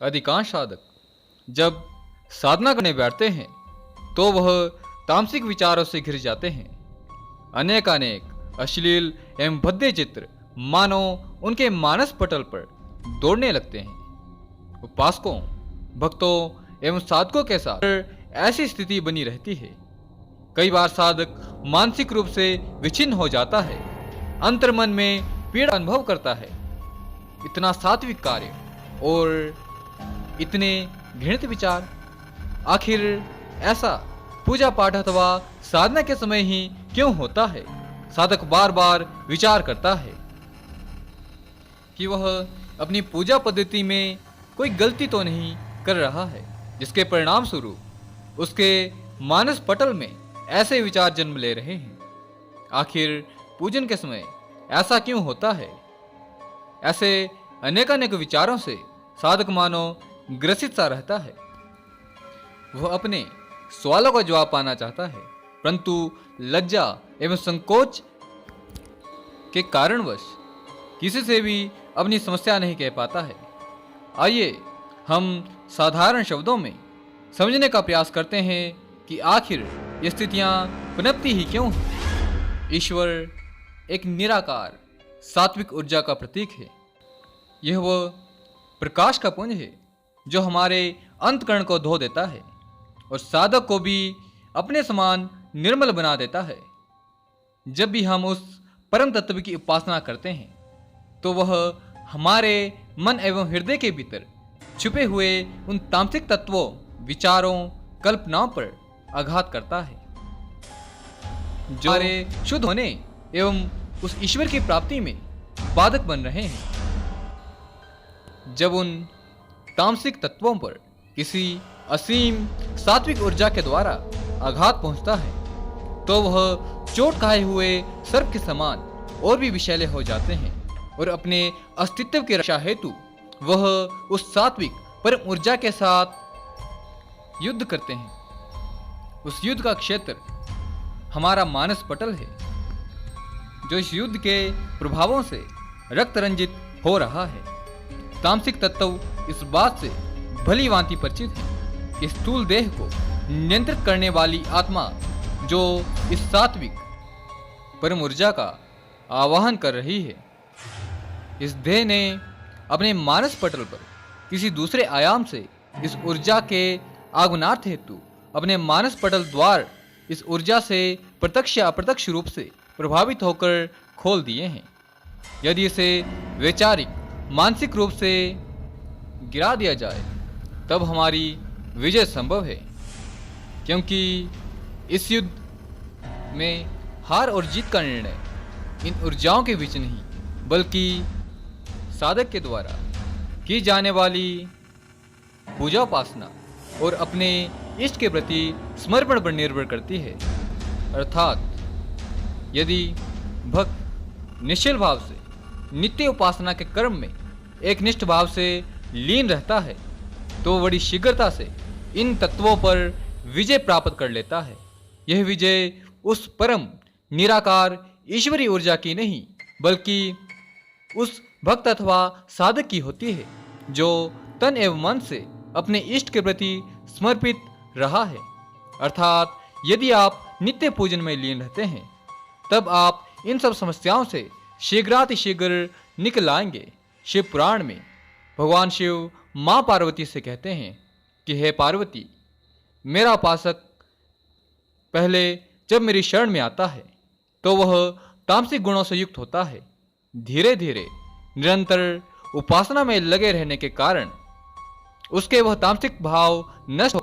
अधिकांश साधक जब साधना करने बैठते हैं तो वह तामसिक विचारों से घिर जाते हैं। अनेक अनेक अश्लील एवं भद्दे चित्र मानो उनके मानस पटल पर दौड़ने लगते हैं। उपासकों, भक्तों एवं साधकों के साथ ऐसी स्थिति बनी रहती है। कई बार साधक मानसिक रूप से विच्छिन्न हो जाता है, अंतर्मन में पीड़ा अनुभव करता है। इतना सात्विक कार्य और इतने घृणित विचार, आखिर ऐसा पूजा पाठ अथवा साधना के समय ही क्यों होता है? साधक बार बार विचार करता है कि वह अपनी पूजा पद्धति में कोई गलती तो नहीं कर रहा है, जिसके परिणाम स्वरूप उसके मानस पटल में ऐसे विचार जन्म ले रहे हैं। आखिर पूजन के समय ऐसा क्यों होता है? ऐसे अनेक विचारों से साधक मानो ग्रसित सा रहता है। वह अपने सवालों का जवाब पाना चाहता है, परंतु लज्जा एवं संकोच के कारणवश किसी से भी अपनी समस्या नहीं कह पाता है। आइए हम साधारण शब्दों में समझने का प्रयास करते हैं कि आखिर ये स्थितियां पनपती ही क्यों हैं। ईश्वर एक निराकार सात्विक ऊर्जा का प्रतीक है। यह वह प्रकाश का पुंज है जो हमारे अंतकरण को धो देता है और साधक को भी अपने समान निर्मल बना देता है। जब भी हम उस परम तत्व की उपासना करते हैं तो वह हमारे मन एवं हृदय के भीतर छुपे हुए उन तामसिक तत्वों, विचारों, कल्पनाओं पर आघात करता है जो हमारे शुद्ध होने एवं उस ईश्वर की प्राप्ति में बाधक बन रहे हैं। जब उन तामसिक तत्वों पर किसी असीम सात्विक ऊर्जा के द्वारा आघात पहुंचता है तो वह चोट खाए हुए सर्प के समान और भी विषैले हो जाते हैं और अपने अस्तित्व की रक्षा हेतु वह उस सात्विक परम ऊर्जा के साथ युद्ध करते हैं। उस युद्ध का क्षेत्र हमारा मानस पटल है, जो इस युद्ध के प्रभावों से रक्त रंजित हो रहा है। तामसिक तत्व इस बात से भली भांति परिचित है कि स्थूल देह को नियंत्रित करने वाली आत्मा जो इस सात्विक परम ऊर्जा का आवाहन कर रही है, इस देह ने अपने मानस पटल पर किसी दूसरे आयाम से इस ऊर्जा के आगमनार्थ हेतु अपने मानस पटल द्वार इस ऊर्जा से प्रत्यक्ष या अप्रत्यक्ष रूप से प्रभावित होकर खोल दिए हैं। यदि इसे वैचारिक मानसिक रूप से गिरा दिया जाए तब हमारी विजय संभव है, क्योंकि इस युद्ध में हार और जीत का निर्णय इन ऊर्जाओं के बीच नहीं बल्कि साधक के द्वारा की जाने वाली पूजा उपासना और अपने इष्ट के प्रति समर्पण पर निर्भर करती है। अर्थात यदि भक्त निश्चल भाव से नित्य उपासना के कर्म में एक निष्ठ भाव से लीन रहता है तो बड़ी शीघ्रता से इन तत्वों पर विजय प्राप्त कर लेता है। यह विजय उस परम निराकार ईश्वरी ऊर्जा की नहीं बल्कि उस भक्त अथवा साधक की होती है जो तन एवं मन से अपने इष्ट के प्रति समर्पित रहा है। अर्थात यदि आप नित्य पूजन में लीन रहते हैं तब आप इन सब समस्याओं से शीघ्रातिशीघ्र निकल आएंगे। शिव पुराण में भगवान शिव माँ पार्वती से कहते हैं कि हे पार्वती, मेरा उपासक पहले जब मेरी शरण में आता है तो वह तामसिक गुणों से युक्त होता है। धीरे धीरे निरंतर उपासना में लगे रहने के कारण उसके वह तामसिक भाव नष्ट हो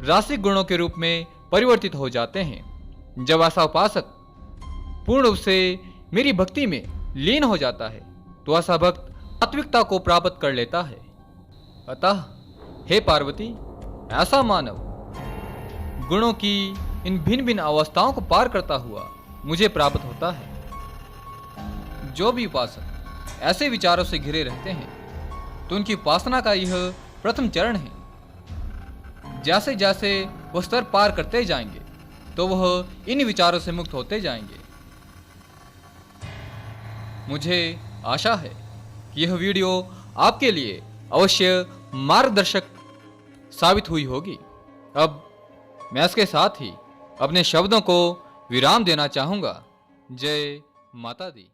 रासिक गुणों के रूप में परिवर्तित हो जाते हैं। जब ऐसा उपासक पूर्ण रूप से मेरी भक्ति में लीन हो जाता है तो ऐसा भक्त सात्विकता को प्राप्त कर लेता है। अतः हे पार्वती, ऐसा मानव गुणों की इन भिन्न भिन्न अवस्थाओं को पार करता हुआ मुझे प्राप्त होता है। जो भी उपासक ऐसे विचारों से घिरे रहते हैं तो उनकी उपासना का यह प्रथम चरण है। जैसे जैसे वह स्तर पार करते जाएंगे तो वह इन विचारों से मुक्त होते जाएंगे। मुझे आशा है कि यह वीडियो आपके लिए अवश्य मार्गदर्शक साबित हुई होगी। अब मैं इसके साथ ही अपने शब्दों को विराम देना चाहूंगा। जय माता दी।